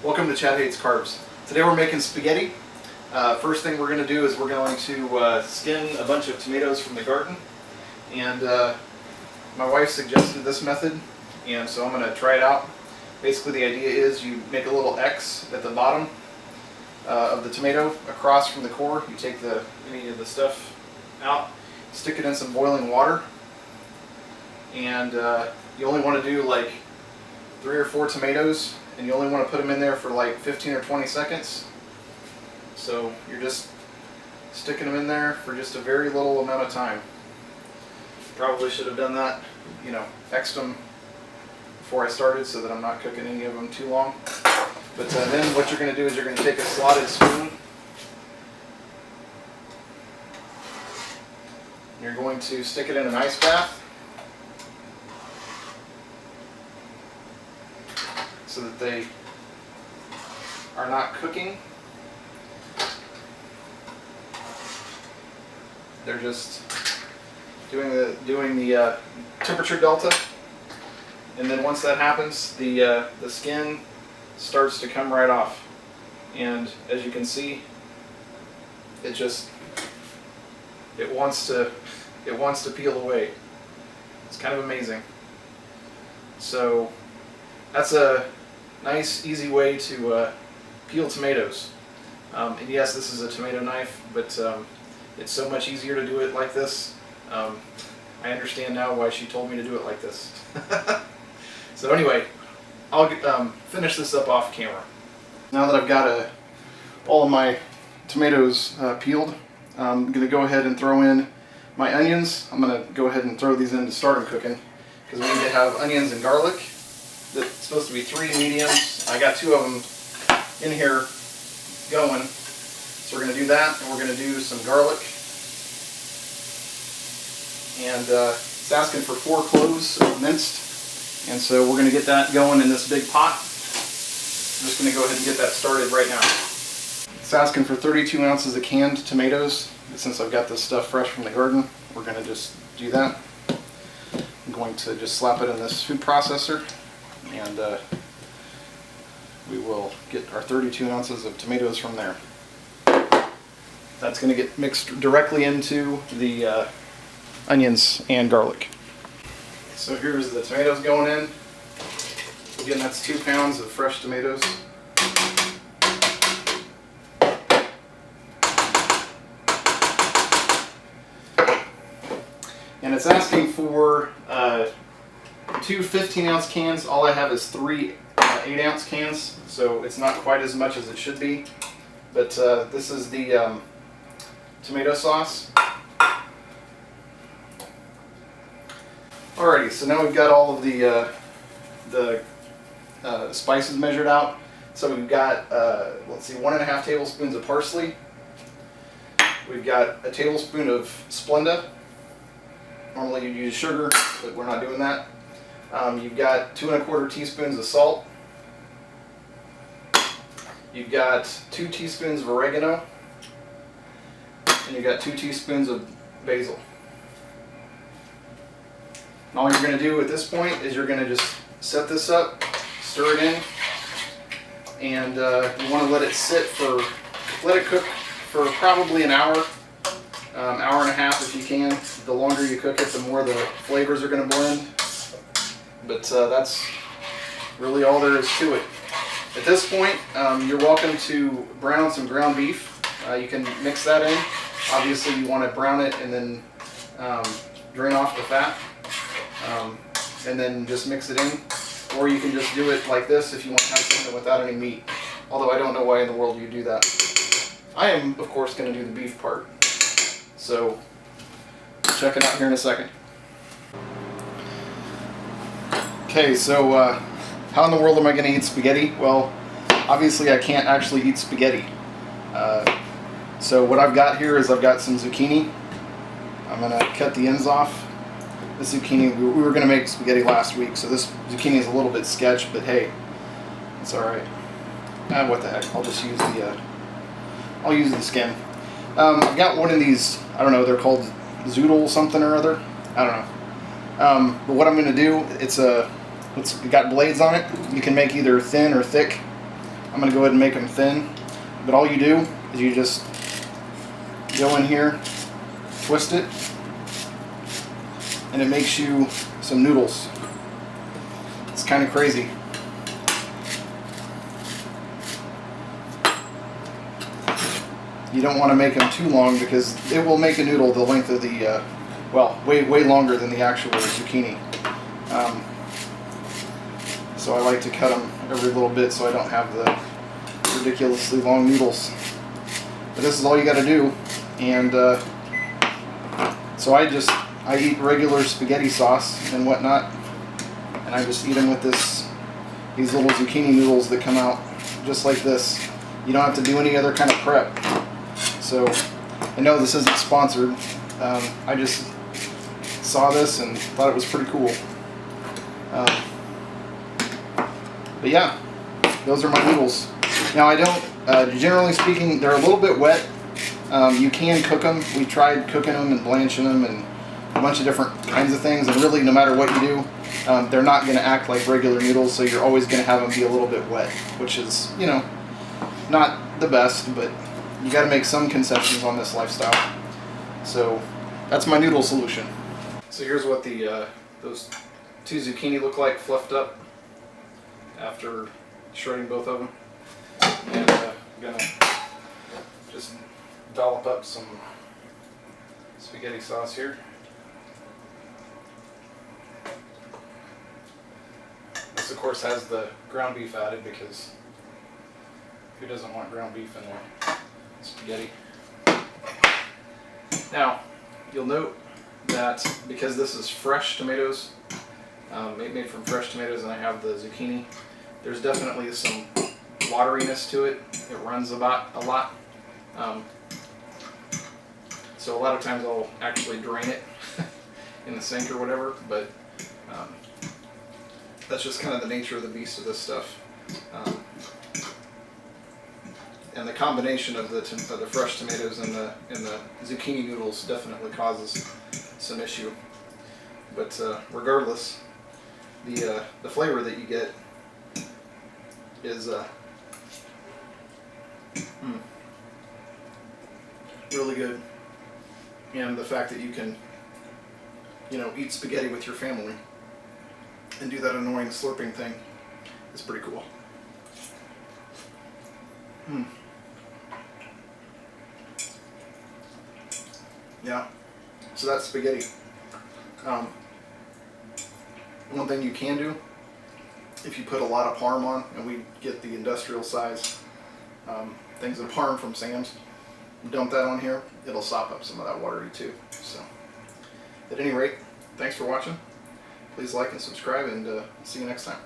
Welcome to Chad Hates Carbs. Today we're making spaghetti. First thing we're going to do is we're going to skin a bunch of tomatoes from the garden. And my wife suggested this method, and so I'm going to try it out. Basically the idea is you make a little X at the bottom of the tomato across from the core. You take any of the stuff out, stick it in some boiling water, and you only want to do like 3 or 4 tomatoes, and you only want to put them in there for like 15 or 20 seconds. So you're just sticking them in there for just a very little amount of time. Probably should have done that, X'd them before I started so that I'm not cooking any of them too long. But then what you're going to do is you're going to take a slotted spoon. You're going to stick it in an ice bath so that they are not cooking. They're just doing the temperature delta, and then once that happens, the skin starts to come right off, and as you can see, it wants to peel away. It's kind of amazing. So that's a nice, easy way to peel tomatoes. And yes, this is a tomato knife, but it's so much easier to do it like this. I understand now why she told me to do it like this. So anyway, I'll finish this up off camera. Now that I've got all of my tomatoes peeled, I'm going to go ahead and throw in my onions. I'm going to go ahead and throw these in to start them cooking, because we need to have onions and garlic. That's supposed to be 3 mediums. I got 2 of them in here going. So we're going to do that, and we're going to do some garlic. And it's asking for 4 cloves of minced, and so we're going to get that going in this big pot. I'm just going to go ahead and get that started right now. It's asking for 32 ounces of canned tomatoes. Since I've got this stuff fresh from the garden, we're going to just do that. I'm going to just slap it in this food processor, and we will get our 32 ounces of tomatoes from there. That's going to get mixed directly into the onions and garlic. So here's the tomatoes going in. Again, that's 2 pounds of fresh tomatoes. And it's asking for 2 15-ounce cans. All I have is 3 8-ounce cans, so it's not quite as much as it should be. But this is the tomato sauce. Alrighty, so now we've got all of the spices measured out. So we've got, let's see, 1.5 tablespoons of parsley. We've got a tablespoon of Splenda. Normally you'd use sugar, but we're not doing that. You've got 2 1/4 teaspoons of salt. You've got 2 teaspoons of oregano. And you've got 2 teaspoons of basil. And all you're going to do at this point is you're going to just set this up, stir it in, and you want to let it cook for probably an hour, hour and a half if you can. The longer you cook it, the more the flavors are going to blend. But that's really all there is to it. At this point, you're welcome to brown some ground beef. You can mix that in. Obviously, you want to brown it and then drain off the fat. And then just mix it in, or you can just do it like this if you want to have something without any meat, although I don't know why in the world you do that. I am, of course, going to do the beef part, so check it out here in a second. Okay, so how in the world am I going to eat spaghetti? Well, obviously I can't actually eat spaghetti. So what I've got here is I've got some zucchini. I'm going to cut the ends off. This zucchini, we were going to make spaghetti last week, so this zucchini is a little bit sketch, but hey, it's alright. What the heck, I'll just use the skin. I've got one of these, I don't know, they're called zoodle something or other. I don't know. But what I'm going to do, it's got blades on it. You can make either thin or thick. I'm going to go ahead and make them thin. But all you do is you just go in here, twist it, and it makes you some noodles. It's kind of crazy. You don't want to make them too long because it will make a noodle the length of the, well, way longer than the actual zucchini. So I like to cut them every little bit so I don't have the ridiculously long noodles. But this is all you got to do. And so I eat regular spaghetti sauce and whatnot, and I just eat them with these little zucchini noodles that come out just like this. You don't have to do any other kind of prep. So I know this isn't sponsored. I just saw this and thought it was pretty cool. But yeah, those are my noodles. Now I don't, generally speaking, they're a little bit wet. You can cook them. We tried cooking them and blanching them and a bunch of different kinds of things, and really no matter what you do, they're not going to act like regular noodles, so you're always going to have them be a little bit wet, which is, you know, not the best, but you got to make some concessions on this lifestyle. So that's my noodle solution. So here's what those two zucchini look like fluffed up after shredding both of them. And I'm going to just dollop up some spaghetti sauce here. This of course has the ground beef added because who doesn't want ground beef in their spaghetti? Now you'll note that because this is fresh tomatoes, made from fresh tomatoes, and I have the zucchini, there's definitely some wateriness to it. It runs a lot. So a lot of times I'll actually drain it in the sink or whatever, but that's just kind of the nature of the beast of this stuff. And the combination of the fresh tomatoes and the zucchini noodles definitely causes some issue. But regardless, the flavor that you get is really good. And the fact that you can, you know, eat spaghetti with your family and do that annoying slurping thing is pretty cool. Yeah, so that's spaghetti. One thing you can do, if you put a lot of parm on, and we get the industrial size things of parm from Sam's, dump that on here, it'll sop up some of that watery too. So, at any rate, thanks for watching. Please like and subscribe, and see you next time.